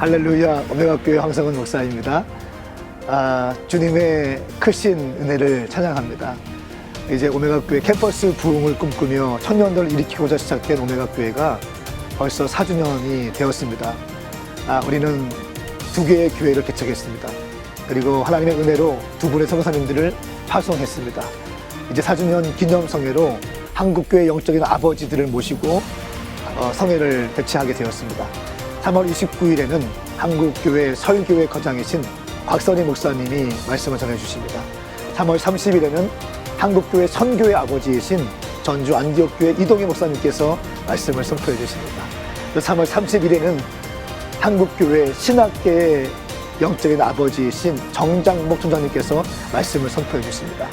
할렐루야, 오메가교회 황성은 목사입니다. 주님의 크신 은혜를 찬양합니다. 이제 오메가교회 캠퍼스 부흥을 꿈꾸며 청년들을 일으키고자 시작된 오메가교회가 벌써 4주년이 되었습니다. 우리는 2개의 교회를 개척했습니다. 그리고 하나님의 은혜로 2분의 선교사님들을 파송했습니다. 이제 4주년 기념성회로 한국교회 영적인 아버지들을 모시고 성회를 개최하게 되었습니다. 3월 29일에는 한국교회 설교회 거장이신 곽선희 목사님이 말씀을 전해주십니다. 3월 30일에는 한국교회 선교회 아버지이신 전주 안디옥교회 이동희 목사님께서 말씀을 선포해 주십니다. 3월 30일에는 한국교회 신학계의 영적인 아버지이신 정장목 총장님께서 말씀을 선포해 주십니다.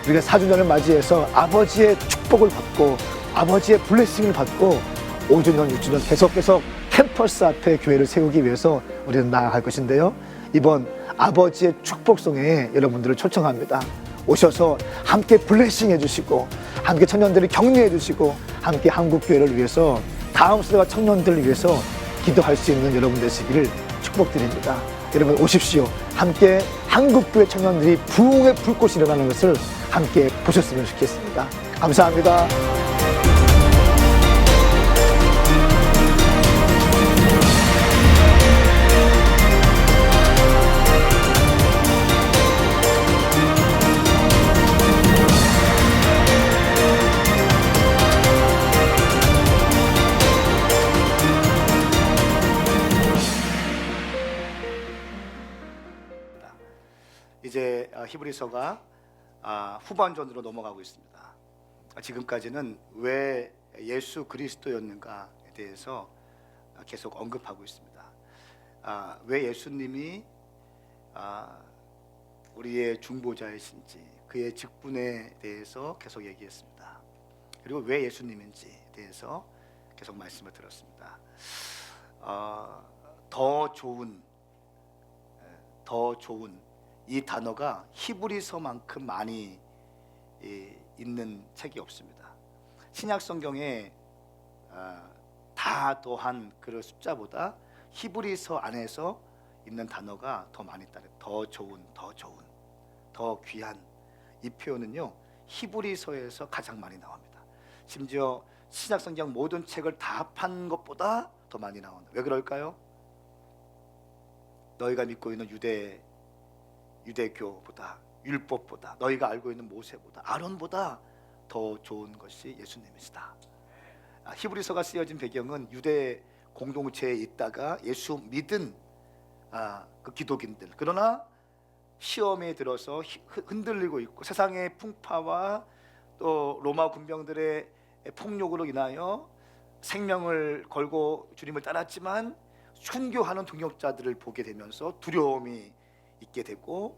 우리가 4주년을 맞이해서 아버지의 축복을 받고 아버지의 블레싱을 받고 5주년, 6주년 계속 캠퍼스 앞에 교회를 세우기 위해서 우리는 나아갈 것인데요. 이번 아버지의 축복송에 여러분들을 초청합니다. 오셔서 함께 블레싱 해주시고 함께 청년들을 격려해 주시고 함께 한국교회를 위해서 다음 세대와 청년들을 위해서 기도할 수 있는 여러분 되시기를 축복드립니다. 여러분 오십시오. 함께 한국교회 청년들이 부흥의 불꽃이 일어나는 것을 함께 보셨으면 좋겠습니다. 감사합니다. 이제 히브리서가 후반전으로 넘어가고 있습니다. 지금까지는 왜 예수 그리스도였는가에 대해서 계속 언급하고 있습니다. 왜 예수님이 우리의 중보자이신지 그의 직분에 대해서 계속 얘기했습니다. 그리고 왜 예수님인지에 대해서 계속 말씀을 들었습니다. 더 좋은 이 단어가 히브리서만큼 많이 있는 책이 없습니다. 신약 성경에 다 더한 그 숫자보다 히브리서 안에서 있는 단어가 더 많이 있다. 더 좋은, 더 귀한 이 표현은요 히브리서에서 가장 많이 나옵니다. 심지어 신약 성경 모든 책을 다 합한 것보다 더 많이 나온다. 왜 그럴까요? 너희가 믿고 있는 유대교보다 율법보다 너희가 알고 있는 모세보다 아론보다 더 좋은 것이 예수님이시다. 히브리서가 쓰여진 배경은 유대 공동체에 있다가 예수 믿은 그 기독인들, 그러나 시험에 들어서 흔들리고 있고 세상의 풍파와 또 로마 군병들의 폭력으로 인하여 생명을 걸고 주님을 따랐지만 순교하는 동역자들을 보게 되면서 두려움이 있게 되고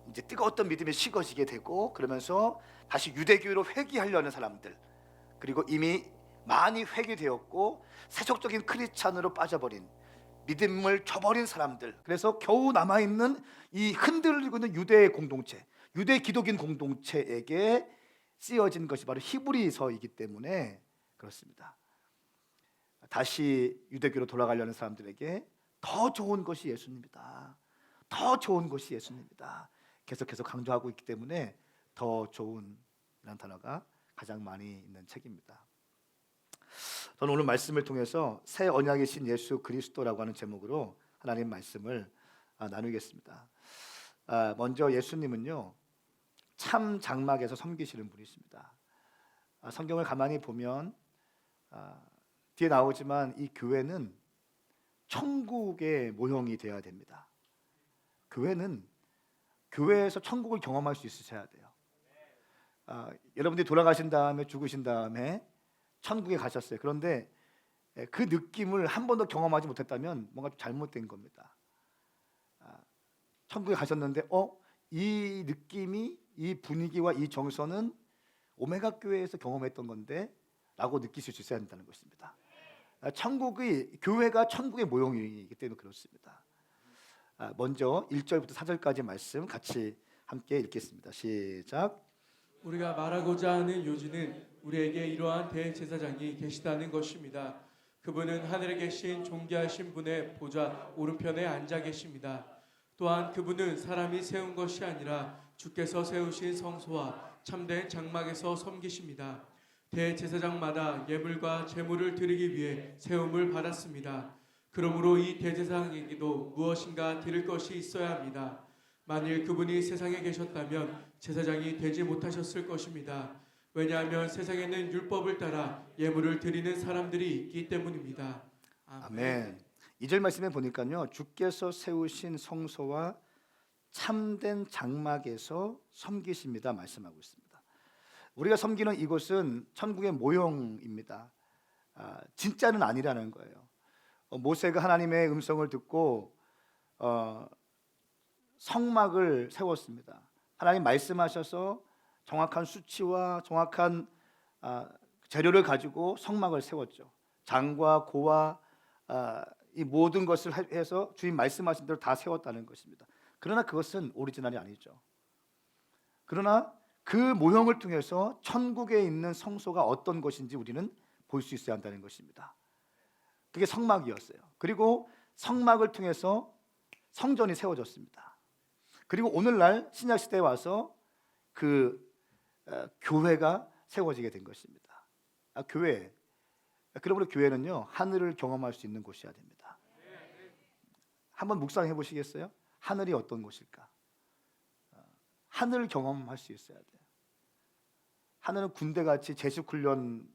이제 뜨거웠던 믿음이 식어지게 되고 그러면서 다시 유대교로 회귀하려는 사람들, 그리고 이미 많이 회귀되었고 세속적인 크리스찬으로 빠져버린 믿음을 저버린 사람들, 그래서 겨우 남아있는 이 흔들리고 있는 유대 공동체, 유대 기독인 공동체에게 쓰여진 것이 바로 히브리서이기 때문에 그렇습니다. 다시 유대교로 돌아가려는 사람들에게 더 좋은 것이 예수님이다, 더 좋은 것이 예수님이다 계속해서 강조하고 있기 때문에 더 좋은 이라는 단어가 가장 많이 있는 책입니다. 저는 오늘 말씀을 통해서 새 언약이신 예수 그리스도라고 하는 제목으로 하나님 말씀을 나누겠습니다. 먼저 예수님은요 참 장막에서 섬기시는 분이십니다. 성경을 가만히 보면 뒤에 나오지만 이 교회는 천국의 모형이 되어야 됩니다. 교회에서 천국을 경험할 수 있으셔야 돼요. 여러분들이 돌아가신 다음에 죽으신 다음에 천국에 가셨어요. 그런데 그 느낌을 한 번도 경험하지 못했다면 뭔가 좀 잘못된 겁니다. 천국에 가셨는데 이 느낌이, 이 분위기와 이 정서는 오메가 교회에서 경험했던 건데 라고 느끼실 수 있어야 한다는 것입니다. 교회가 천국의 모형이기 때문에 그렇습니다. 먼저 1절부터 4절까지 말씀 같이 함께 읽겠습니다. 시작. 우리가 말하고자 하는 요지는 우리에게 이러한 대제사장이 계시다는 것입니다. 그분은 하늘에 계신 존귀하신 분의 보좌 오른편에 앉아 계십니다. 또한 그분은 사람이 세운 것이 아니라 주께서 세우신 성소와 참된 장막에서 섬기십니다. 대제사장마다 예물과 제물을 드리기 위해 세움을 받았습니다. 그러므로 이 대제사장에게도 무엇인가 드릴 것이 있어야 합니다. 만일 그분이 세상에 계셨다면 제사장이 되지 못하셨을 것입니다. 왜냐하면 세상에는 율법을 따라 예물을 드리는 사람들이 있기 때문입니다. 아멘. 2절 말씀에 보니까요, 주께서 세우신 성소와 참된 장막에서 섬기십니다 말씀하고 있습니다. 우리가 섬기는 이곳은 천국의 모형입니다. 진짜는 아니라는 거예요. 모세가 하나님의 음성을 듣고 성막을 세웠습니다. 하나님 말씀하셔서 정확한 수치와 정확한 재료를 가지고 성막을 세웠죠. 장과 고와 이 모든 것을 해서 주님 말씀하신 대로 다 세웠다는 것입니다. 그러나 그것은 오리지널이 아니죠. 그러나 그 모형을 통해서 천국에 있는 성소가 어떤 것인지 우리는 볼 수 있어야 한다는 것입니다. 그게 성막이었어요. 그리고 성막을 통해서 성전이 세워졌습니다. 그리고 오늘날 신약 시대에 와서 그 교회가 세워지게 된 것입니다. 교회. 그러므로 교회는요, 하늘을 경험할 수 있는 곳이어야 됩니다. 한번 묵상해 보시겠어요? 하늘이 어떤 곳일까? 하늘을 경험할 수 있어야 돼요. 하늘은 군대같이 제식훈련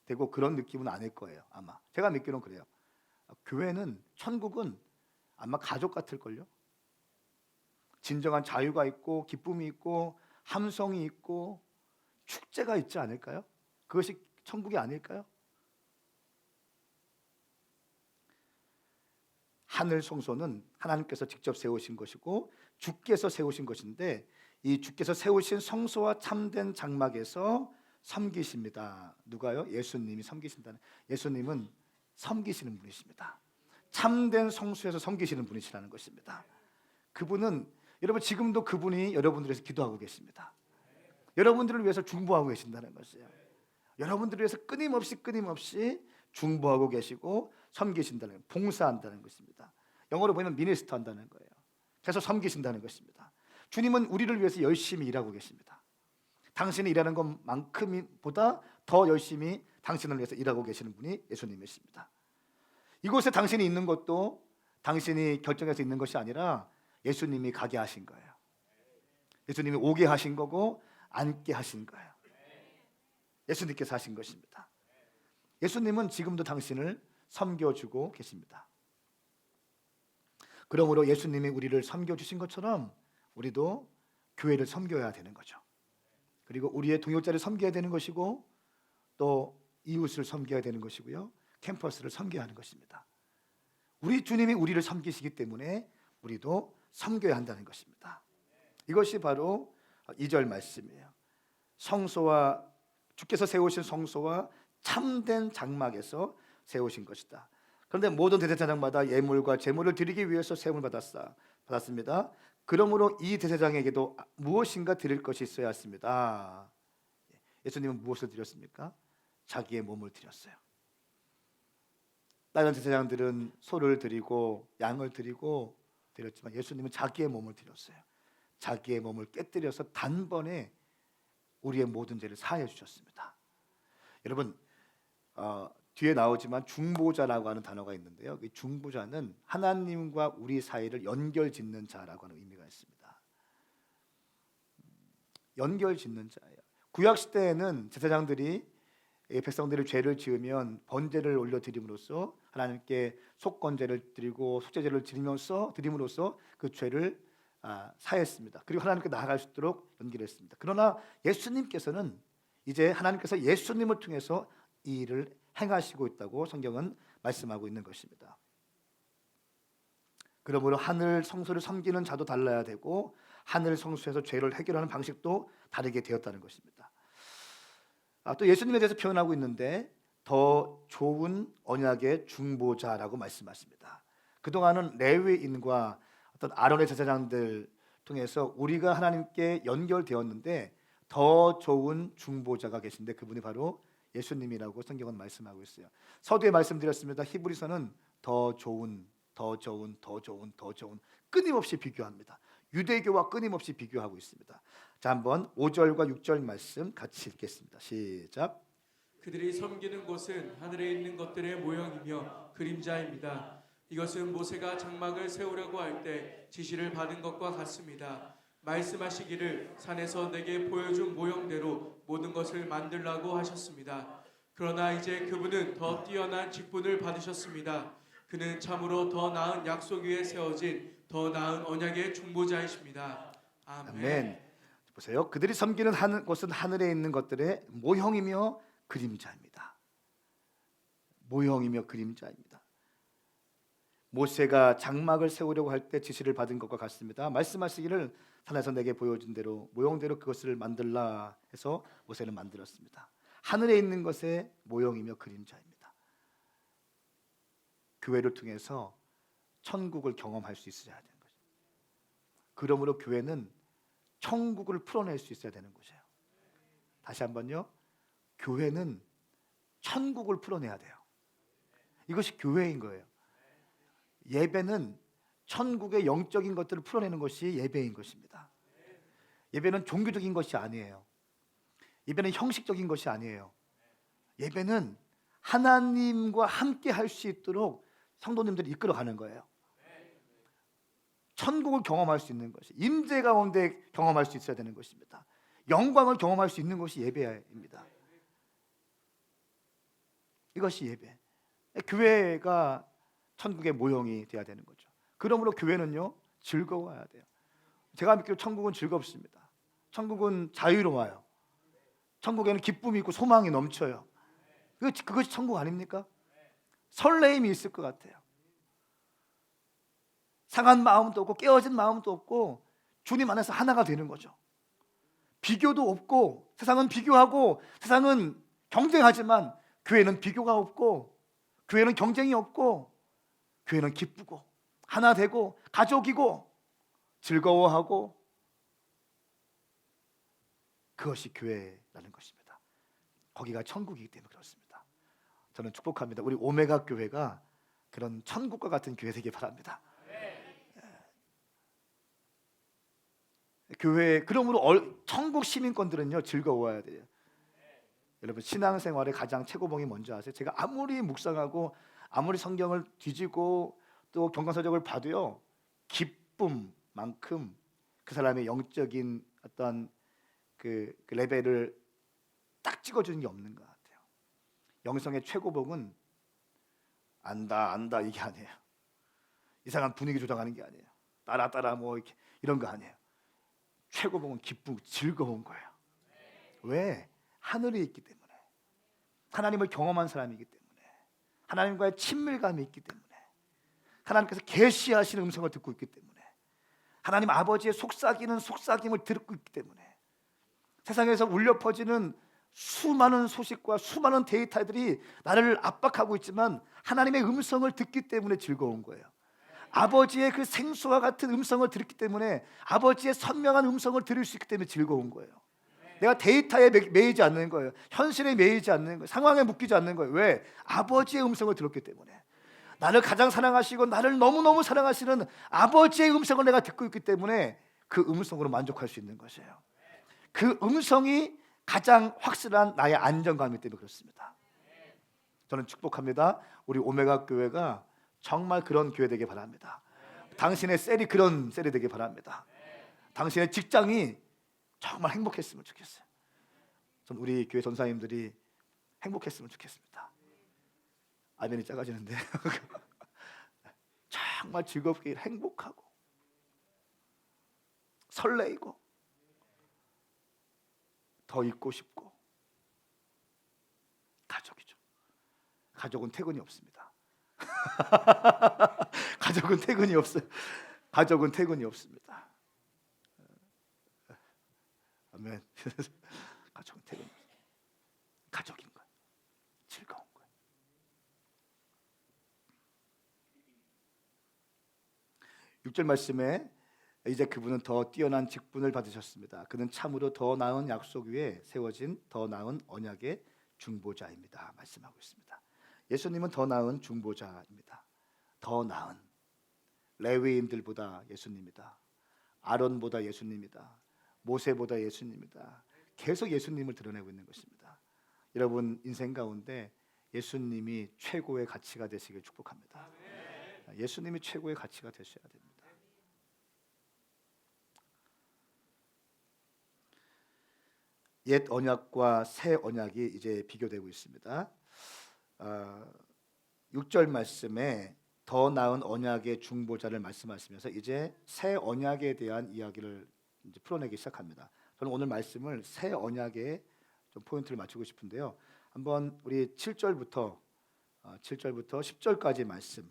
되고 그런 느낌은 아닐 거예요. 아마 제가 믿기로는 그래요. 교회는, 천국은 아마 가족 같을걸요. 진정한 자유가 있고 기쁨이 있고 함성이 있고 축제가 있지 않을까요? 그것이 천국이 아닐까요? 하늘 성소는 하나님께서 직접 세우신 것이고 주께서 세우신 것인데, 이 주께서 세우신 성소와 참된 장막에서 섬기십니다. 누가요? 예수님이 섬기신다는. 예수님은 섬기시는 분이십니다. 참된 성소에서 섬기시는 분이시라는 것입니다. 그분은, 여러분, 지금도 그분이 여러분들을 위해서 기도하고 계십니다. 여러분들을 위해서 중보하고 계신다는 것이에요. 여러분들을 위해서 끊임없이 중보하고 계시고 섬기신다는, 봉사한다는 것입니다. 영어로 보면 미니스터 한다는 거예요. 계속 섬기신다는 것입니다. 주님은 우리를 위해서 열심히 일하고 계십니다. 당신이 일하는 것만큼보다 더 열심히 당신을 위해서 일하고 계시는 분이 예수님이십니다. 이곳에 당신이 있는 것도 당신이 결정해서 있는 것이 아니라 예수님이 가게 하신 거예요. 예수님이 오게 하신 거고 앉게 하신 거예요. 예수님께서 하신 것입니다. 예수님은 지금도 당신을 섬겨주고 계십니다. 그러므로 예수님이 우리를 섬겨주신 것처럼 우리도 교회를 섬겨야 되는 거죠. 그리고 우리의 동역자를 섬겨야 되는 것이고 또 이웃을 섬겨야 되는 것이고요, 캠퍼스를 섬겨야 하는 것입니다. 우리 주님이 우리를 섬기시기 때문에 우리도 섬겨야 한다는 것입니다. 이것이 바로 2절 말씀이에요. 성소와, 주께서 세우신 성소와 참된 장막에서 세우신 것이다. 그런데 모든 대제사장마다 예물과 제물을 드리기 위해서 세움을 받았습니다. 그러므로 이 대제사장에게도 무엇인가 드릴 것이 있어야 했습니다. 예수님은 무엇을 드렸습니까? 자기의 몸을 드렸어요. 다른 제사장들은 소를 드리고 양을 드렸지만 예수님은 자기의 몸을 드렸어요. 자기의 몸을 깨뜨려서 단번에 우리의 모든 죄를 사해 주셨습니다. 여러분, 뒤에 나오지만 중보자라고 하는 단어가 있는데요, 이 중보자는 하나님과 우리 사이를 연결짓는 자라고 하는 의미가 있습니다. 연결짓는 자예요. 구약 시대에는 제사장들이 백성들이 죄를 지으면 번제를 올려드림으로써 하나님께 속건제를 드리고 속죄제를 드림으로써 그 죄를 사했습니다. 그리고 하나님께 나아갈 수 있도록 연결했습니다. 그러나 예수님께서는 이제 하나님께서 예수님을 통해서 이 일을 행하시고 있다고 성경은 말씀하고 있는 것입니다. 그러므로 하늘 성소를 섬기는 자도 달라야 되고 하늘 성소에서 죄를 해결하는 방식도 다르게 되었다는 것입니다. 또 예수님에 대해서 표현하고 있는데 더 좋은 언약의 중보자라고 말씀하십니다. 그동안은 레위인과 어떤 아론의 제사장들 통해서 우리가 하나님께 연결되었는데 더 좋은 중보자가 계신데 그분이 바로 예수님이라고 성경은 말씀하고 있어요. 서두에 말씀드렸습니다. 히브리서는 더 좋은 끊임없이 비교합니다. 유대교와 끊임없이 비교하고 있습니다. 자, 한번 5절과 6절 말씀 같이 읽겠습니다. 시작. 그들이 섬기는 곳은 하늘에 있는 것들의 모형이며 그림자입니다. 이것은 모세가 장막을 세우려고 할 때 지시를 받은 것과 같습니다. 말씀하시기를 산에서 내게 보여준 모형대로 모든 것을 만들라고 하셨습니다. 그러나 이제 그분은 더 뛰어난 직분을 받으셨습니다. 그는 참으로 더 나은 약속 위에 세워진 더 나은 언약의 중보자이십니다. 아멘. 아멘. 보세요. 그들이 섬기는 곳은 하늘에 있는 것들의 모형이며 그림자입니다. 모형이며 그림자입니다. 모세가 장막을 세우려고 할 때 지시를 받은 것과 같습니다. 말씀하시기를 산에서 내게 보여준 대로 모형대로 그것을 만들라 해서 모세는 만들었습니다. 하늘에 있는 것의 모형이며 그림자입니다. 교회를 통해서 천국을 경험할 수 있어야 되는 거죠. 그러므로 교회는 천국을 풀어낼 수 있어야 되는 곳이에요. 다시 한번요. 교회는 천국을 풀어내야 돼요. 이것이 교회인 거예요. 예배는 천국의 영적인 것들을 풀어내는 것이 예배인 것입니다. 예배는 종교적인 것이 아니에요. 예배는 형식적인 것이 아니에요. 예배는 하나님과 함께 할 수 있도록 성도님들이 이끌어가는 거예요. 천국을 경험할 수 있는 것이, 임재 가운데 경험할 수 있어야 되는 것입니다. 영광을 경험할 수 있는 것이 예배입니다. 이것이 예배. 교회가 천국의 모형이 되어야 되는 거죠. 그러므로 교회는요, 즐거워야 돼요. 제가 믿기로 천국은 즐겁습니다. 천국은 자유로워요. 천국에는 기쁨이 있고 소망이 넘쳐요. 그것이 천국 아닙니까? 설레임이 있을 것 같아요. 상한 마음도 없고 깨어진 마음도 없고 주님 안에서 하나가 되는 거죠. 비교도 없고, 세상은 비교하고 세상은 경쟁하지만 교회는 비교가 없고, 교회는 경쟁이 없고, 교회는 기쁘고 하나 되고 가족이고 즐거워하고, 그것이 교회라는 것입니다. 거기가 천국이기 때문에 그렇습니다. 저는 축복합니다. 우리 오메가 교회가 그런 천국과 같은 교회 되길 바랍니다. 교회, 그러므로 천국 시민권들은요, 즐거워야 돼요. 여러분, 신앙생활의 가장 최고봉이 뭔지 아세요? 제가 아무리 묵상하고 아무리 성경을 뒤지고 또 경건서적을 봐도요, 기쁨만큼 그 사람의 영적인 어떤 그 레벨을 딱 찍어주는 게 없는 것 같아요. 영성의 최고봉은 안다 이게 아니에요. 이상한 분위기 조장하는 게 아니에요. 따라 뭐 이런 거 아니에요. 최고봉은 기쁨, 즐거운 거예요. 왜? 하늘에 있기 때문에, 하나님을 경험한 사람이기 때문에, 하나님과의 친밀감이 있기 때문에, 하나님께서 계시하시는 음성을 듣고 있기 때문에, 하나님 아버지의 속삭임을 듣고 있기 때문에, 세상에서 울려 퍼지는 수많은 소식과 수많은 데이터들이 나를 압박하고 있지만 하나님의 음성을 듣기 때문에 즐거운 거예요. 아버지의 그 생수와 같은 음성을 들었기 때문에, 아버지의 선명한 음성을 들을 수 있기 때문에 즐거운 거예요. 내가 데이터에 매이지 않는 거예요. 현실에 매이지 않는 거예요. 상황에 묶이지 않는 거예요. 왜? 아버지의 음성을 들었기 때문에. 나를 가장 사랑하시고 나를 너무너무 사랑하시는 아버지의 음성을 내가 듣고 있기 때문에 그 음성으로 만족할 수 있는 것이에요. 그 음성이 가장 확실한 나의 안정감이기 때문에 그렇습니다. 저는 축복합니다. 우리 오메가 교회가 정말 그런 교회 되길 바랍니다. 당신의 셀이 그런 셀이 되길 바랍니다. 당신의 직장이 정말 행복했으면 좋겠어요. 전 우리 교회 전사님들이 행복했으면 좋겠습니다. 아멘이 작아지는데 정말 즐겁게 행복하고 설레이고 더 있고 싶고. 가족이죠. 가족은 퇴근이 없습니다. 가족은 퇴근이 없어요. 가족은 퇴근이 없습니다. 아멘. 가족은 퇴근이 없어요. 가족인 거예요. 즐거운 거예요. 6절 말씀에 이제 그분은 더 뛰어난 직분을 받으셨습니다. 그는 참으로 더 나은 약속 위에 세워진 더 나은 언약의 중보자입니다 말씀하고 있습니다. 예수님은 더 나은 중보자입니다. 더 나은 레위인들보다 예수님이다. 아론보다 예수님이다. 모세보다 예수님이다. 계속 예수님을 드러내고 있는 것입니다. 여러분 인생 가운데 예수님이 최고의 가치가 되시길 축복합니다. 예수님이 최고의 가치가 되셔야 됩니다. 옛 언약과 새 언약이 이제 비교되고 있습니다. 6절 말씀에 더 나은 언약의 중보자를 말씀하시면서 이제 새 언약에 대한 이야기를 이제 풀어내기 시작합니다. 저는 오늘 말씀을 새 언약에 좀 포인트를 맞추고 싶은데요. 한번 우리 7절부터 10절까지 말씀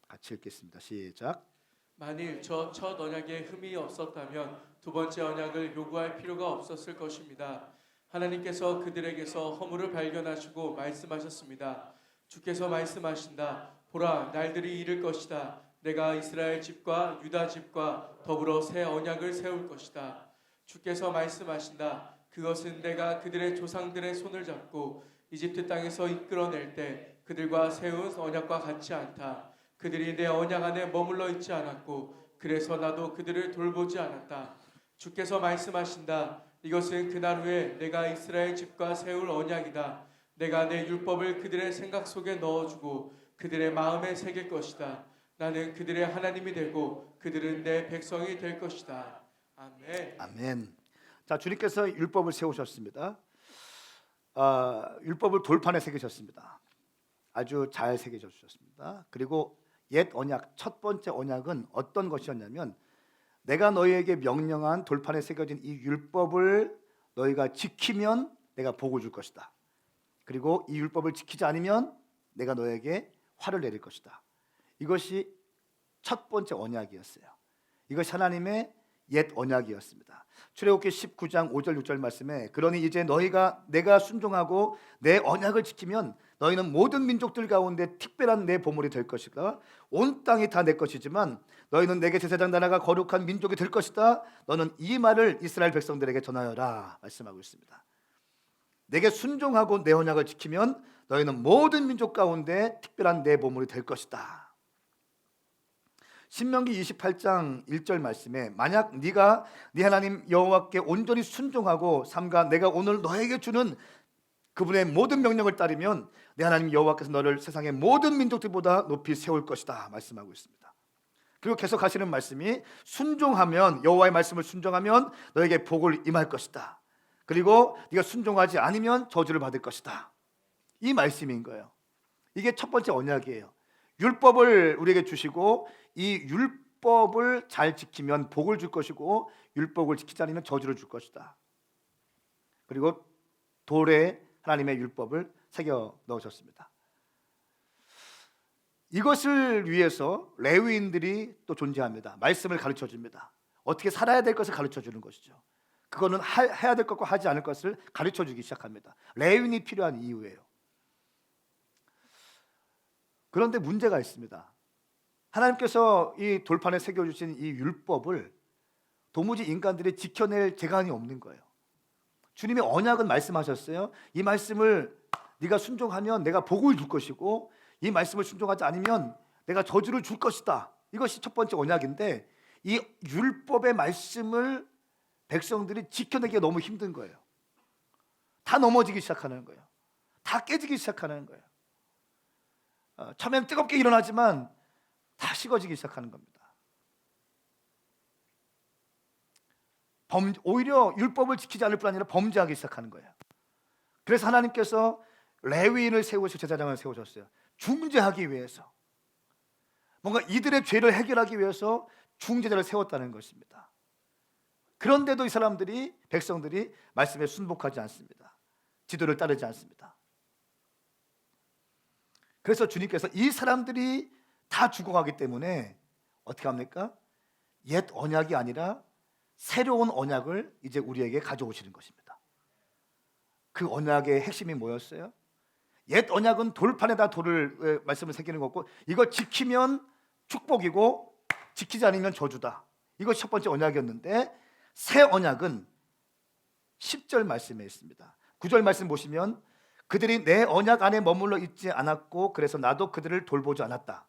같이 읽겠습니다. 시작. 만일 저 첫 언약에 흠이 없었다면 두 번째 언약을 요구할 필요가 없었을 것입니다. 하나님께서 그들에게서 허물을 발견하시고 말씀하셨습니다. 주께서 말씀하신다. 보라, 날들이 이를 것이다. 내가 이스라엘 집과 유다 집과 더불어 새 언약을 세울 것이다. 주께서 말씀하신다. 그것은 내가 그들의 조상들의 손을 잡고 이집트 땅에서 이끌어낼 때 그들과 세운 언약과 같지 않다. 그들이 내 언약 안에 머물러 있지 않았고 그래서 나도 그들을 돌보지 않았다. 주께서 말씀하신다. 이것은 그날 후에 내가 이스라엘 집과 세울 언약이다. 내가 내 율법을 그들의 생각 속에 넣어주고 그들의 마음에 새길 것이다. 나는 그들의 하나님이 되고 그들은 내 백성이 될 것이다. 아멘. 아멘. 자, 주님께서 율법을 세우셨습니다. 율법을 돌판에 새기셨습니다. 아주 잘 새기셨습니다. 그리고 옛 언약, 첫 번째 언약은 어떤 것이었냐면 내가 너희에게 명령한 돌판에 새겨진 이 율법을 너희가 지키면 내가 복을 줄 것이다. 그리고 이 율법을 지키지 않으면 내가 너에게 화를 내릴 것이다. 이것이 첫 번째 언약이었어요. 이것이 하나님의 옛 언약이었습니다. 출애굽기 19장 5절 6절 말씀에 그러니 이제 너희가 내가 순종하고 내 언약을 지키면 너희는 모든 민족들 가운데 특별한 내 보물이 될 것이다. 온 땅이 다 내 것이지만 너희는 내게 제사장 나라가 거룩한 민족이 될 것이다. 너는 이 말을 이스라엘 백성들에게 전하여라 말씀하고 있습니다. 내게 순종하고 내 언약을 지키면 너희는 모든 민족 가운데 특별한 내 보물이 될 것이다. 신명기 28장 1절 말씀에 만약 네가 네 하나님 여호와께 온전히 순종하고 삼가 내가 오늘 너에게 주는 그분의 모든 명령을 따르면 내 하나님 여호와께서 너를 세상의 모든 민족들보다 높이 세울 것이다 말씀하고 있습니다. 그리고 계속 하시는 말씀이 순종하면 여호와의 말씀을 순종하면 너에게 복을 임할 것이다. 그리고 네가 순종하지 않으면 저주를 받을 것이다. 이 말씀인 거예요. 이게 첫 번째 언약이에요. 율법을 우리에게 주시고 이 율법을 잘 지키면 복을 줄 것이고 율법을 지키지 않으면 저주를 줄 것이다. 그리고 돌에 하나님의 율법을 새겨 넣으셨습니다. 이것을 위해서 레위인들이 또 존재합니다. 말씀을 가르쳐 줍니다. 어떻게 살아야 될 것을 가르쳐 주는 것이죠. 그거는 해야 될 것과 하지 않을 것을 가르쳐 주기 시작합니다. 레위인이 필요한 이유예요. 그런데 문제가 있습니다. 하나님께서 이 돌판에 새겨주신 이 율법을 도무지 인간들이 지켜낼 재간이 없는 거예요. 주님의 언약은 말씀하셨어요. 이 말씀을 네가 순종하면 내가 복을 줄 것이고 이 말씀을 순종하지 않으면 내가 저주를 줄 것이다. 이것이 첫 번째 언약인데 이 율법의 말씀을 백성들이 지켜내기가 너무 힘든 거예요. 다 넘어지기 시작하는 거예요. 다 깨지기 시작하는 거예요. 처음엔 뜨겁게 일어나지만 다 식어지기 시작하는 겁니다. 오히려 율법을 지키지 않을 뿐 아니라 범죄하기 시작하는 거예요. 그래서 하나님께서 레위인을 세우시고 제사장을 세우셨어요. 중재하기 위해서, 뭔가 이들의 죄를 해결하기 위해서 중재자를 세웠다는 것입니다. 그런데도 이 사람들이, 백성들이 말씀에 순복하지 않습니다. 지도를 따르지 않습니다. 그래서 주님께서 이 사람들이 다 죽어가기 때문에 어떻게 합니까? 옛 언약이 아니라 새로운 언약을 이제 우리에게 가져오시는 것입니다. 그 언약의 핵심이 뭐였어요? 옛 언약은 돌판에다 돌을 말씀을 새기는 거고 이거 지키면 축복이고 지키지 않으면 저주다. 이것이 첫 번째 언약이었는데 새 언약은 10절 말씀에 있습니다. 9절 말씀 보시면 그들이 내 언약 안에 머물러 있지 않았고 그래서 나도 그들을 돌보지 않았다.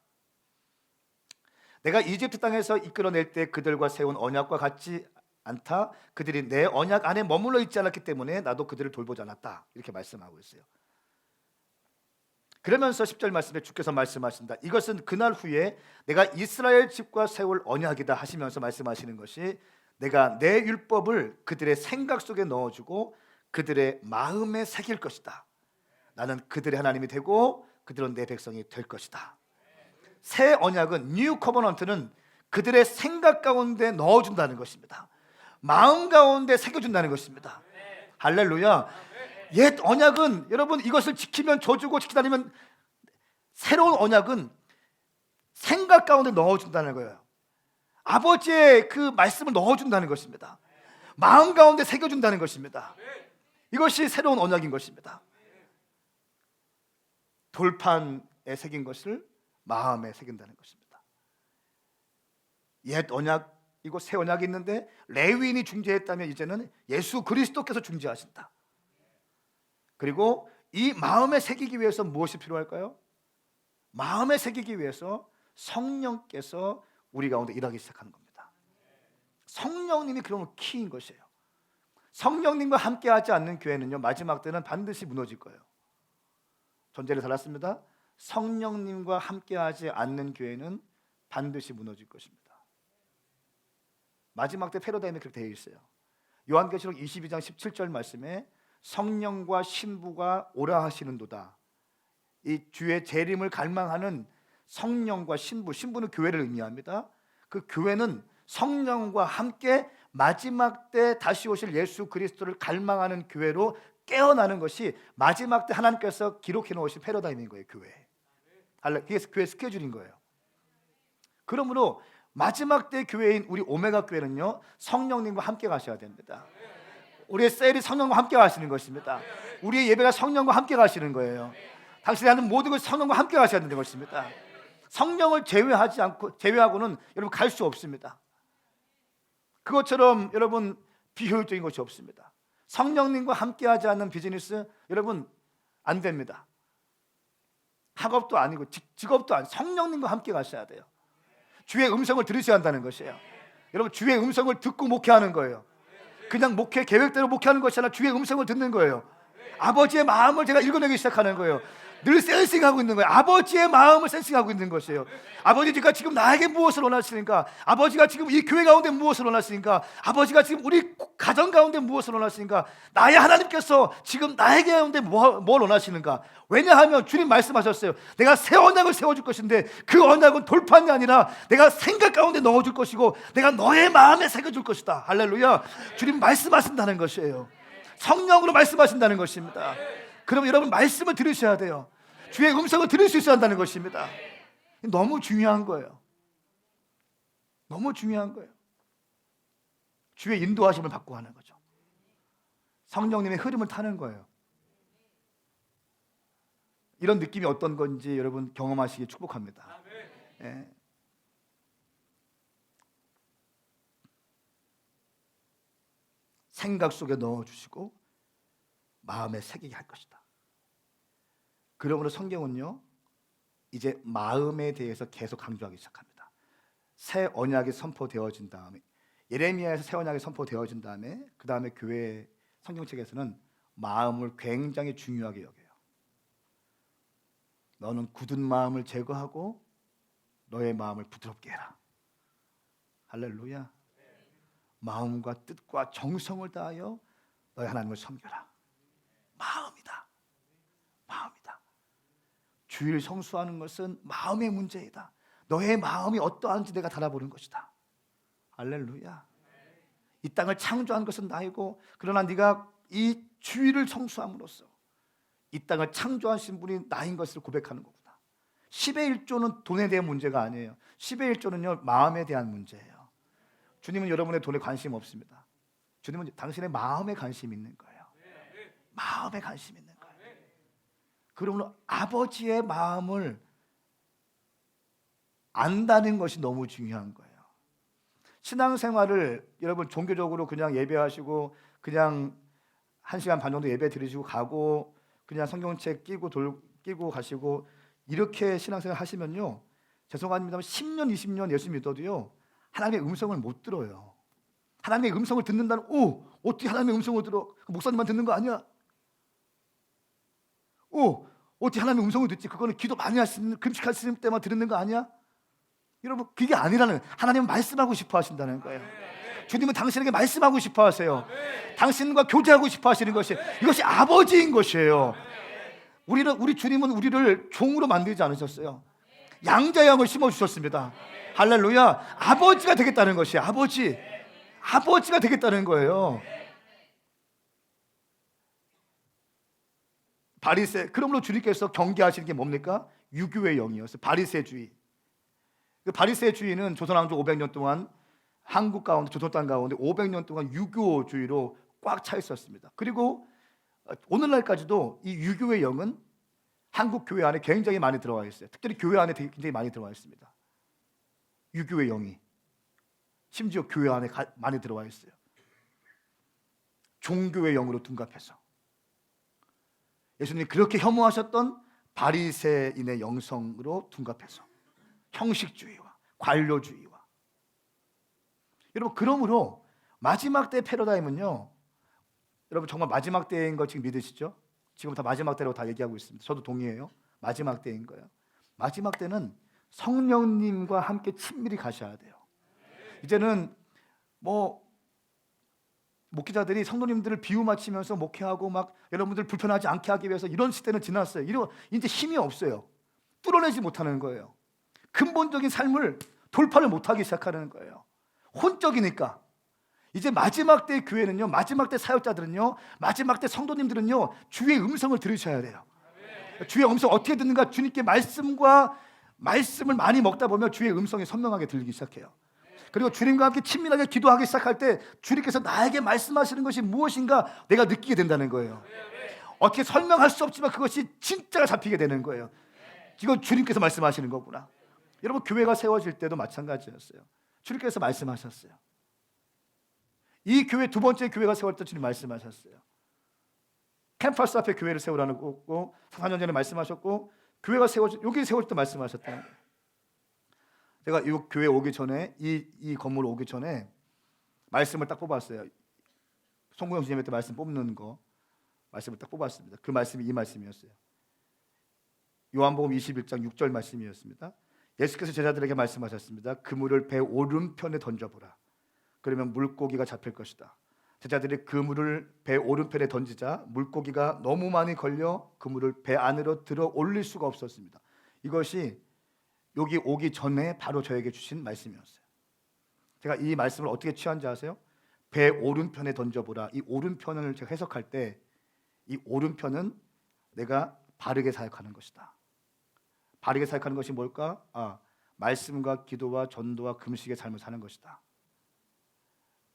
내가 이집트 땅에서 이끌어낼 때 그들과 세운 언약과 같지 않다. 그들이 내 언약 안에 머물러 있지 않았기 때문에 나도 그들을 돌보지 않았다. 이렇게 말씀하고 있어요. 그러면서 10절 말씀에 주께서 말씀하신다. 이것은 그날 후에 내가 이스라엘 집과 세울 언약이다 하시면서 말씀하시는 것이 내가 내 율법을 그들의 생각 속에 넣어주고 그들의 마음에 새길 것이다. 나는 그들의 하나님이 되고 그들은 내 백성이 될 것이다. 새 언약은 뉴 커버넌트는 그들의 생각 가운데 넣어준다는 것입니다. 마음 가운데 새겨준다는 것입니다. 할렐루야. 옛 언약은 여러분 이것을 지키면 줘주고 지키다 아니면 새로운 언약은 생각 가운데 넣어준다는 거예요. 아버지의 그 말씀을 넣어준다는 것입니다. 마음 가운데 새겨준다는 것입니다. 이것이 새로운 언약인 것입니다. 돌판에 새긴 것을 마음에 새긴다는 것입니다. 옛 언약이고 새 언약이 있는데 레위인이 중재했다면 이제는 예수 그리스도께서 중재하신다. 그리고 이 마음에 새기기 위해서 무엇이 필요할까요? 마음에 새기기 위해서 성령께서 우리 가운데 일하기 시작하는 겁니다. 성령님이 그러면 키인 것이에요. 성령님과 함께하지 않는 교회는요, 마지막 때는 반드시 무너질 거예요. 전제를 달았습니다. 성령님과 함께하지 않는 교회는 반드시 무너질 것입니다. 마지막 때 패러다임이 그렇게 되어 있어요. 요한계시록 22장 17절 말씀에 성령과 신부가 오라 하시는도다. 이 주의 재림을 갈망하는 성령과 신부는 교회를 의미합니다. 그 교회는 성령과 함께 마지막 때 다시 오실 예수 그리스도를 갈망하는 교회로 깨어나는 것이 마지막 때 하나님께서 기록해 놓으신 패러다임인 거예요. 교회. 그게 교회 스케줄인 거예요. 그러므로 마지막 때 교회인 우리 오메가 교회는요, 성령님과 함께 가셔야 됩니다. 우리의 셀이 성령과 함께 가시는 것입니다. 우리의 예배가 성령과 함께 가시는 거예요. 당신이 하는 모든 것이 성령과 함께 가셔야 되는 것입니다. 성령을 제외하고는 여러분 갈 수 없습니다. 그것처럼 여러분 비효율적인 것이 없습니다. 성령님과 함께하지 않는 비즈니스 여러분 안 됩니다. 학업도 아니고 직업도 아니고 성령님과 함께 가셔야 돼요. 주의 음성을 들으셔야 한다는 것이에요. 여러분 주의 음성을 듣고 목회하는 거예요. 그냥 목회 계획대로 목회하는 것이 아니라 주의 음성을 듣는 거예요. 아버지의 마음을 제가 읽어내기 시작하는 거예요. 늘 센싱하고 있는 거예요. 아버지의 마음을 센싱하고 있는 것이에요. 아버지가 지금 나에게 무엇을 원하시는가? 아버지가 지금 이 교회 가운데 무엇을 원하시는가? 아버지가 지금 우리 가정 가운데 무엇을 원하시는가? 나의 하나님께서 지금 나에게 가운데 뭘 원하시는가? 왜냐하면 주님 말씀하셨어요. 내가 새 언약을 세워줄 것인데 그 언약은 돌판이 아니라 내가 생각 가운데 넣어줄 것이고 내가 너의 마음에 새겨줄 것이다. 할렐루야. 주님 말씀하신다는 것이에요. 성령으로 말씀하신다는 것입니다. 그럼 여러분 말씀을 들으셔야 돼요. 주의 음성을 들을 수 있어야 한다는 것입니다. 너무 중요한 거예요. 너무 중요한 거예요. 주의 인도하심을 받고 하는 거죠. 성령님의 흐름을 타는 거예요. 이런 느낌이 어떤 건지 여러분 경험하시기 축복합니다. 예. 생각 속에 넣어주시고 마음에 새기게 할 것이다. 그러므로 성경은요 이제 마음에 대해서 계속 강조하기 시작합니다. 새 언약이 선포되어진 다음에 예레미야에서 새 언약이 선포되어진 다음에 그 다음에 교회 성경책에서는 마음을 굉장히 중요하게 여겨요. 너는 굳은 마음을 제거하고 너의 마음을 부드럽게 해라. 할렐루야. 마음과 뜻과 정성을 다하여 너의 하나님을 섬겨라. 마음이다. 마음이다. 주일 성수하는 것은 마음의 문제이다. 너의 마음이 어떠한지 내가 달아보는 것이다. 할렐루야. 이 땅을 창조한 것은 나이고 그러나 네가 이 주일을 성수함으로써 이 땅을 창조하신 분이 나인 것을 고백하는 거구나. 10의 1조는 돈에 대한 문제가 아니에요. 10의 1조는요 마음에 대한 문제예요. 주님은 여러분의 돈에 관심 없습니다. 주님은 당신의 마음에 관심이 있는 거예요. 마음에 관심이 있는 거예요. 그러므로 아버지의 마음을 안다는 것이 너무 중요한 거예요. 신앙생활을 여러분 종교적으로 그냥 예배하시고 그냥 1시간 반 정도 예배 드리시고 가고 그냥 성경책 끼고 가시고 이렇게 신앙생활 하시면요, 죄송합니다만 10년 20년 예수 믿어도요 하나님의 음성을 못 들어요. 하나님의 음성을 듣는다는, 어떻게 하나님의 음성을 들어? 목사님만 듣는 거 아니야? 어떻게 하나님의 음성을 듣지? 그거는 기도 많이 하시는, 금식하시는 때만 듣는 거 아니야? 여러분, 그게 아니라는, 하나님은 말씀하고 싶어 하신다는 거예요. 주님은 당신에게 말씀하고 싶어 하세요. 당신과 교제하고 싶어 하시는 것이, 이것이 아버지인 것이에요. 우리 주님은 우리를 종으로 만들지 않으셨어요. 양자의 양을 심어주셨습니다. 할렐루야. 아버지가 되겠다는 것이에요. 아버지가 되겠다는 거예요. 그러므로 주님께서 경계하시는 게 뭡니까? 유교의 영이었어요. 바리새주의. 그 바리새주의는 조선 왕조 500년 동안 한국 가운데, 조선 땅 가운데 500년 동안 유교주의로 꽉 차 있었습니다. 그리고 오늘날까지도 이 유교의 영은 한국 교회 안에 굉장히 많이 들어와 있어요. 특별히 교회 안에 굉장히 많이 들어와 있습니다. 유교의 영이 심지어 교회 안에 많이 들어와 있어요. 종교의 영으로 둔갑해서 예수님이 그렇게 혐오하셨던 바리새인의 영성으로 둔갑해서 형식주의와 관료주의와, 여러분, 그러므로 마지막 때 패러다임은요, 여러분 정말 마지막 때인 거 지금 믿으시죠? 지금 다 마지막 때라고 다 얘기하고 있습니다. 저도 동의해요. 마지막 때인 거예요. 마지막 때는 성령님과 함께 친밀히 가셔야 돼요. 이제는 목회자들이 성도님들을 비유 맞추면서 목회하고 막 여러분들 불편하지 않게 하기 위해서 이런 시대는 지났어요. 이제 힘이 없어요. 뚫어내지 못하는 거예요. 근본적인 삶을 돌파를 못하기 시작하는 거예요. 혼적이니까. 이제 마지막 때 교회는요, 마지막 때 사역자들은요, 마지막 때 성도님들은요, 주의 음성을 들으셔야 돼요. 주의 음성 어떻게 듣는가? 주님께 말씀을 많이 먹다 보면 주의 음성이 선명하게 들리기 시작해요. 그리고 주님과 함께 친밀하게 기도하기 시작할 때 주님께서 나에게 말씀하시는 것이 무엇인가 내가 느끼게 된다는 거예요. 어떻게 설명할 수 없지만 그것이 진짜가 잡히게 되는 거예요. 이건 주님께서 말씀하시는 거구나. 여러분, 교회가 세워질 때도 마찬가지였어요. 주님께서 말씀하셨어요. 이 교회, 두 번째 교회가 세워질 때 주님 말씀하셨어요. 캠퍼스 앞에 교회를 세우라는 거고, 4년 전에 말씀하셨고, 여기 세워질 때 말씀하셨다는 거예요. 제가 이 교회 오기 전에, 이 건물 오기 전에 말씀을 딱 뽑았어요. 송구영 선생님한테 말씀 뽑는 거, 말씀을 딱 뽑았습니다. 그 말씀이 이 말씀이었어요. 요한복음 21장 6절 말씀이었습니다. 예수께서 제자들에게 말씀하셨습니다. 그물을 배 오른편에 던져보라. 그러면 물고기가 잡힐 것이다. 제자들이 그물을 배 오른편에 던지자 물고기가 너무 많이 걸려 그물을 배 안으로 들어 올릴 수가 없었습니다. 이것이 여기 오기 전에 바로 저에게 주신 말씀이었어요. 제가 이 말씀을 어떻게 취한지 아세요? 배 오른편에 던져보라. 이 오른편을 제가 해석할 때, 이 오른편은 내가 바르게 사역하는 것이다. 바르게 사역하는 것이 뭘까? 말씀과 기도와 전도와 금식의 삶을 사는 것이다.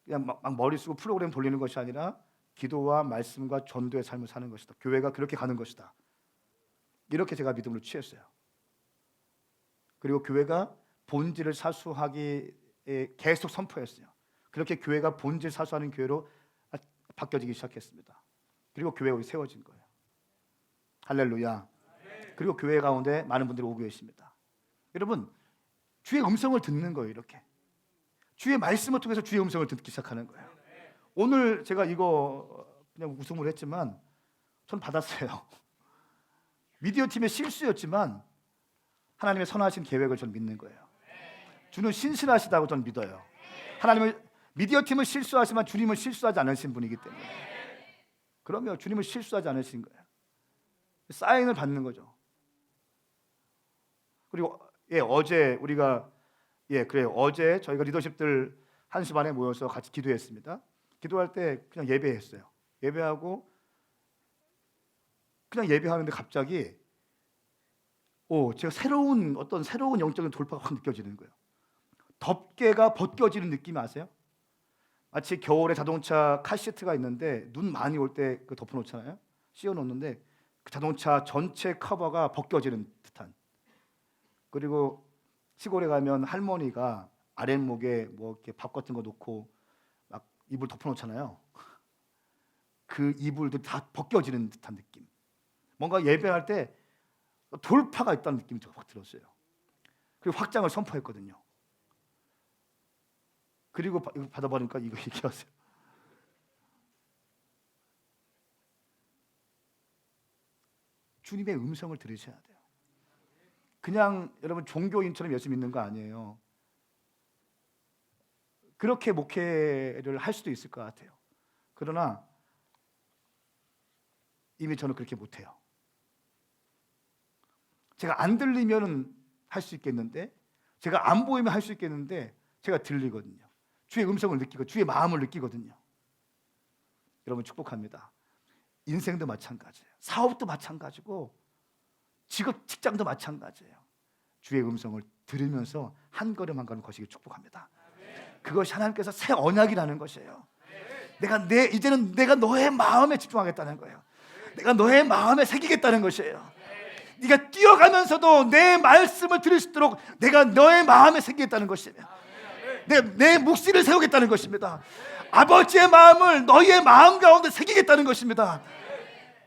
그냥 막 머리 쓰고 프로그램 돌리는 것이 아니라 기도와 말씀과 전도의 삶을 사는 것이다. 교회가 그렇게 가는 것이다. 이렇게 제가 믿음으로 취했어요. 그리고 교회가 본질을 사수하기에 계속 선포했어요. 그렇게 교회가 본질 사수하는 교회로 바뀌어지기 시작했습니다. 그리고 교회가 세워진 거예요. 할렐루야. 그리고 교회 가운데 많은 분들이 오고 계십니다. 여러분, 주의 음성을 듣는 거예요. 이렇게 주의 말씀을 통해서 주의 음성을 듣기 시작하는 거예요. 오늘 제가 이거 그냥 웃음을 했지만 전 받았어요. 미디어 팀의 실수였지만 하나님의 선하신 계획을 전 믿는 거예요. 주는 신실하시다고 전 믿어요. 하나님을, 미디어 팀은 실수하지만 주님은 실수하지 않으신 분이기 때문에. 그러면 주님은 실수하지 않으신 거예요. 사인을 받는 거죠. 그리고 어제 어제 저희가 리더십들 1시 반에 모여서 같이 기도했습니다. 기도할 때 그냥 예배했어요. 예배하고 그냥 예배하는데 갑자기 제가 새로운 영적인 돌파가 확 느껴지는 거예요. 덮개가 벗겨지는 느낌 아세요? 마치 겨울에 자동차 카시트가 있는데 눈 많이 올 때 그 덮어놓잖아요. 씌워놓는데 그 자동차 전체 커버가 벗겨지는 듯한. 그리고 시골에 가면 할머니가 아랫목에 이렇게 밥 같은 거 놓고 막 이불 덮어놓잖아요. 그 이불들 다 벗겨지는 듯한 느낌. 뭔가 예배할 때 돌파가 있다는 느낌이 확 들었어요. 그리고 확장을 선포했거든요. 그리고 이거 받아보니까 이거 얘기하세요. 주님의 음성을 들으셔야 돼요. 그냥 여러분 종교인처럼 예수 믿는 거 아니에요. 그렇게 목회를 할 수도 있을 것 같아요. 그러나 이미 저는 그렇게 못해요. 제가 안 들리면 할 수 있겠는데, 제가 안 보이면 할 수 있겠는데, 제가 들리거든요. 주의 음성을 느끼고 주의 마음을 느끼거든요. 여러분 축복합니다. 인생도 마찬가지예요. 사업도 마찬가지고 직장도 마찬가지예요. 주의 음성을 들으면서 한 걸음 한 걸음 거시기 축복합니다. 그것이 하나님께서 새 언약이라는 것이에요. 이제는 내가 너의 마음에 집중하겠다는 거예요. 내가 너의 마음에 새기겠다는 것이에요. 네가 뛰어가면서도 내 말씀을 들을 수 있도록 내가 너의 마음에 새기겠다는 것이며 내 묵시를 세우겠다는 것입니다. 아버지의 마음을 너희의 마음 가운데 새기겠다는 것입니다.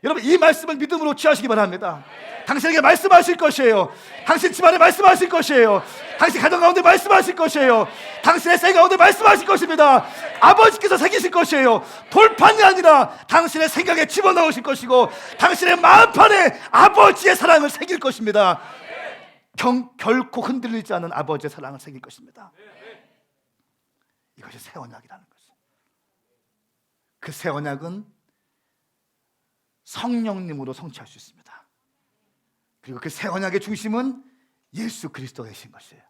여러분 이 말씀을 믿음으로 취하시기 바랍니다. 당신에게 말씀하실 것이에요. 당신 집안에 말씀하실 것이에요. 당신 가정 가운데 말씀하실 것이에요. 당신의 생 가운데 말씀하실 것입니다. 아버지께서 새기실 것이에요. 돌판이 아니라 당신의 생각에 집어넣으실 것이고 당신의 마음판에 아버지의 사랑을 새길 것입니다. 결코 흔들리지 않은 아버지의 사랑을 새길 것입니다. 이것이 새 언약이라는 것이죠. 그 새 언약은 성령님으로 성취할 수 있습니다. 그리고 그 새 언약의 중심은 예수 그리스도이신 것이에요.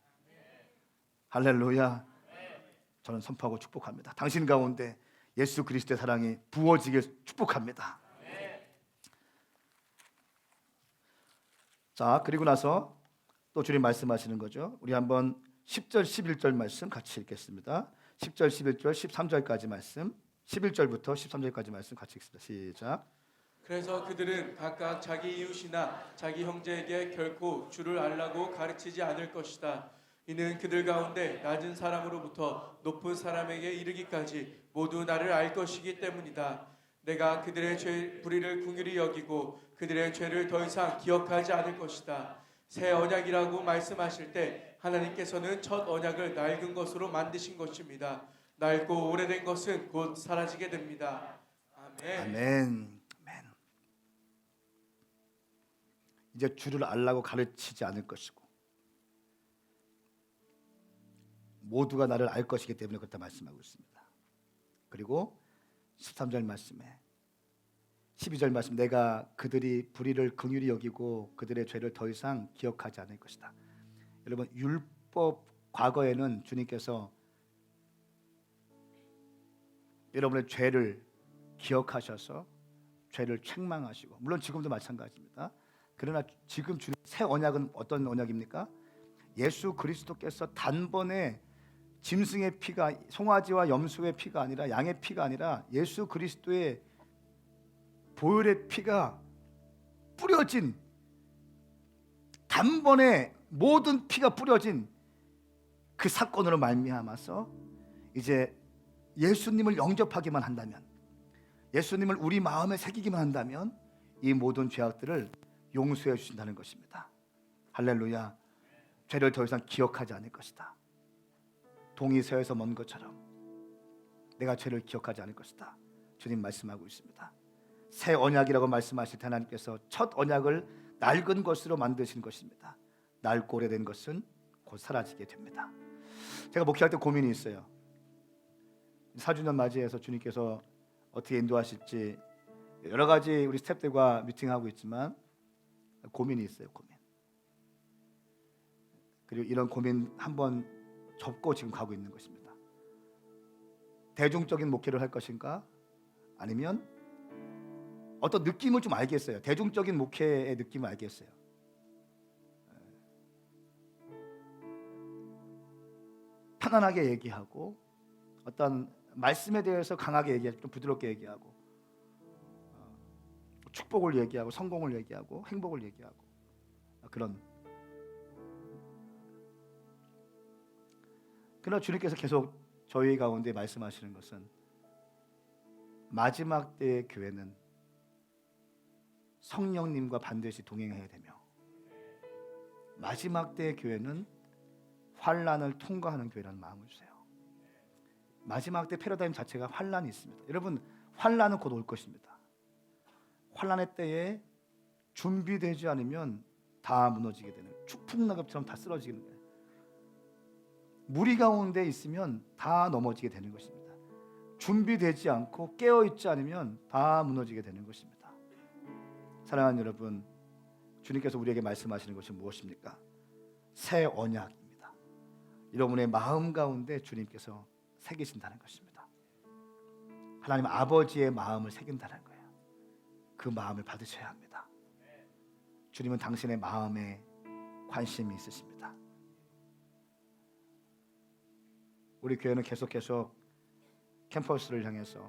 할렐루야. 저는 선포하고 축복합니다. 당신 가운데 예수 그리스도의 사랑이 부어지길 축복합니다. 자, 그리고 나서 또 주님 말씀하시는 거죠. 우리 한번 10절 11절 말씀 같이 읽겠습니다. 10절 11절 13절까지 말씀, 11절부터 13절까지 말씀 같이 읽습니다. 시작. 그래서 그들은 각각 자기 이웃이나 자기 형제에게 결코 주를 알라고 가르치지 않을 것이다. 이는 그들 가운데 낮은 사람으로부터 높은 사람에게 이르기까지 모두 나를 알 것이기 때문이다. 내가 그들의 불의를 긍휼히 여기고 그들의 죄를 더 이상 기억하지 않을 것이다. 새 언약이라고 말씀하실 때 하나님께서는 첫 언약을 낡은 것으로 만드신 것입니다. 낡고 오래된 것은 곧 사라지게 됩니다. 아멘. 아멘. 이제 주를 알라고 가르치지 않을 것이고 모두가 나를 알 것이기 때문에 그렇다 말씀하고 있습니다. 그리고 13절 말씀에 12절 말씀, 내가 그들이 불의를 긍휼히 여기고 그들의 죄를 더 이상 기억하지 않을 것이다. 여러분 율법 과거에는 주님께서 여러분의 죄를 기억하셔서 죄를 책망하시고, 물론 지금도 마찬가지입니다. 그러나 지금 주님 새 언약은 어떤 언약입니까? 예수 그리스도께서 단번에 짐승의 피가, 송아지와 염소의 피가 아니라 양의 피가 아니라 예수 그리스도의 보혈의 피가 뿌려진, 단번에 모든 피가 뿌려진 그 사건으로 말미암아서 이제 예수님을 영접하기만 한다면, 예수님을 우리 마음에 새기기만 한다면 이 모든 죄악들을 용서해 주신다는 것입니다. 할렐루야. 죄를 더 이상 기억하지 않을 것이다. 동이 서에서 먼 것처럼 내가 죄를 기억하지 않을 것이다. 주님 말씀하고 있습니다. 새 언약이라고 말씀하실 때 하나님께서 첫 언약을 낡은 것으로 만드신 것입니다. 낡고 오래된 것은 곧 사라지게 됩니다. 제가 목회할 때 고민이 있어요. 4주년 맞이해서 주님께서 어떻게 인도하실지 여러 가지 우리 스태프들과 미팅하고 있지만 고민이 있어요. 고민. 그리고 이런 고민 한번 접고 지금 가고 있는 것입니다. 대중적인 목회를 할 것인가? 아니면 어떤 느낌을 좀 알겠어요. 대중적인 목회의 느낌을 알겠어요. 편안하게 얘기하고 어떤 말씀에 대해서 강하게 얘기하고 좀 부드럽게 얘기하고 축복을 얘기하고 성공을 얘기하고 행복을 얘기하고 그런. 그러나 주님께서 계속 저희 가운데 말씀하시는 것은 마지막 때의 교회는 성령님과 반드시 동행해야 되며, 마지막 때의 교회는 환난을 통과하는 교회라는 마음을 주세요. 마지막 때 패러다임 자체가 환난이 있습니다. 여러분, 환난은 곧 올 것입니다. 환난의 때에 준비되지 않으면 다 무너지게 되는, 축풍낙엽처럼 다 쓰러지는 거예요. 무리 가운데 있으면 다 넘어지게 되는 것입니다. 준비되지 않고 깨어있지 않으면 다 무너지게 되는 것입니다. 사랑하는 여러분, 주님께서 우리에게 말씀하시는 것이 무엇입니까? 새 언약입니다. 여러분의 마음 가운데 주님께서 새기신다는 것입니다. 하나님 아버지의 마음을 새긴다는 거예요. 그 마음을 받으셔야 합니다. 주님은 당신의 마음에 관심이 있으십니다. 우리 교회는 계속 캠퍼스를 향해서,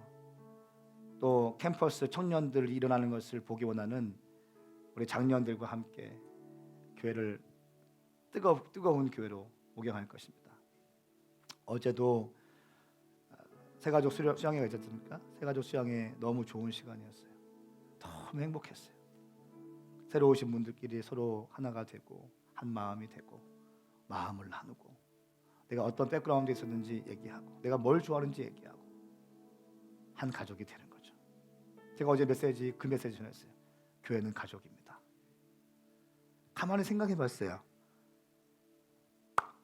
또 캠퍼스 청년들이 일어나는 것을 보기 원하는 우리 장년들과 함께 교회를 뜨거운 교회로 목양할 것입니다. 어제도 새가족 수양회가 있었습니까? 새가족 수양회 너무 좋은 시간이었어요. 너무 행복했어요. 새로 오신 분들끼리 서로 하나가 되고 한 마음이 되고 마음을 나누고, 내가 어떤 백그라운드에 있었는지 얘기하고, 내가 뭘 좋아하는지 얘기하고, 한 가족이 되는 거죠. 제가 어제 그 메시지 전했어요. 교회는 가족입니다. 가만히 생각해 봤어요.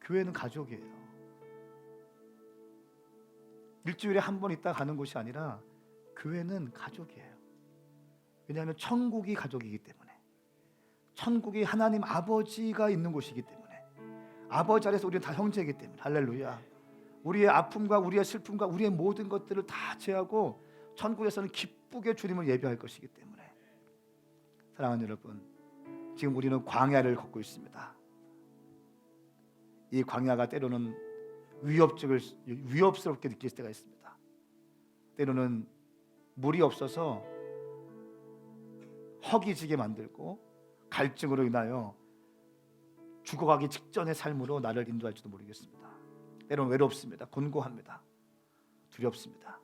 교회는 가족이에요. 일주일에 한 번 있다 가는 곳이 아니라 교회는 가족이에요. 왜냐하면 천국이 가족이기 때문에, 천국이 하나님 아버지가 있는 곳이기 때문에, 아버지 아래서 우리는 다 형제이기 때문에, 할렐루야. 우리의 아픔과 우리의 슬픔과 우리의 모든 것들을 다 제하고 천국에서는 기쁘게 주님을 예배할 것이기 때문에, 사랑하는 여러분, 지금 우리는 광야를 걷고 있습니다. 이 광야가 때로는 위협스럽게 느낄 때가 있습니다. 때로는 물이 없어서 허기지게 만들고 갈증으로 인하여 죽어가기 직전의 삶으로 나를 인도할지도 모르겠습니다. 때로는 외롭습니다. 곤고합니다. 두렵습니다.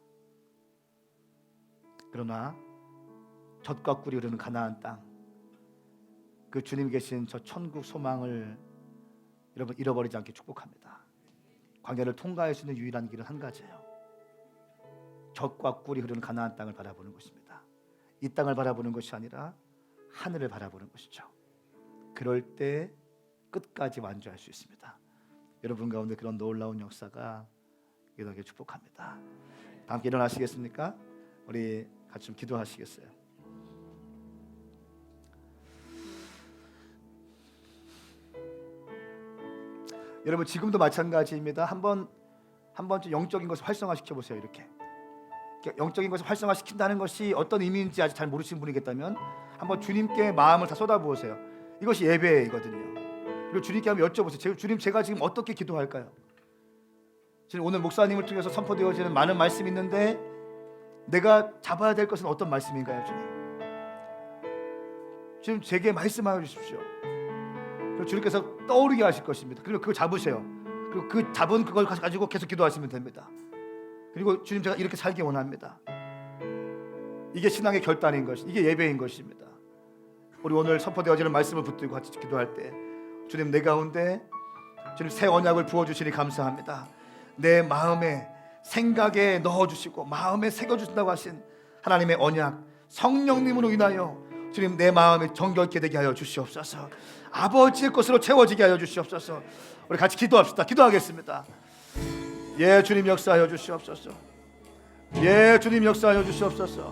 그러나 젖과 꿀이 흐르는 가나안 땅, 그 주님 계신 저 천국 소망을 여러분 잃어버리지 않게 축복합니다. 광야를 통과할 수 있는 유일한 길은 한 가지예요. 젖과 꿀이 흐르는 가나안 땅을 바라보는 것입니다. 이 땅을 바라보는 것이 아니라 하늘을 바라보는 것이죠. 그럴 때 끝까지 완주할 수 있습니다. 여러분 가운데 그런 놀라운 역사가 일어나게 축복합니다. 다 함께 일어나시겠습니까? 우리 같이 좀 기도하시겠어요? 여러분, 지금도 마찬가지입니다. 한번 좀 영적인 것을 활성화시켜 보세요. 이렇게 영적인 것을 활성화시킨다는 것이 어떤 의미인지 아직 잘 모르시는 분이겠다면 한번 주님께 마음을 다 쏟아부으세요. 이것이 예배이거든요. 그리고 주님께 한번 여쭤보세요. 주님, 제가 지금 어떻게 기도할까요? 지금 오늘 목사님을 통해서 선포되어지는 많은 말씀이 있는데 내가 잡아야 될 것은 어떤 말씀인가요, 주님? 지금 제게 말씀하여 주십시오. 그리고 주님께서 떠오르게 하실 것입니다. 그리고 그걸 잡으세요. 그리고 그 잡은 그걸 가지고 계속 기도하시면 됩니다. 그리고 주님, 제가 이렇게 살기 원합니다. 이게 신앙의 결단인 것이, 이게 예배인 것입니다. 우리 오늘 선포되어지는 말씀을 붙들고 같이 기도할 때, 주님, 내 가운데 주님 새 언약을 부어주시니 감사합니다. 내 마음에 생각에 넣어주시고 마음에 새겨주신다고 하신 하나님의 언약, 성령님으로 인하여 주님 내 마음이 정결케 되게 하여 주시옵소서. 아버지의 것으로 채워지게 하여 주시옵소서. 우리 같이 기도합시다. 기도하겠습니다. 예, 주님 역사하여 주시옵소서. 예, 주님 역사하여 주시옵소서.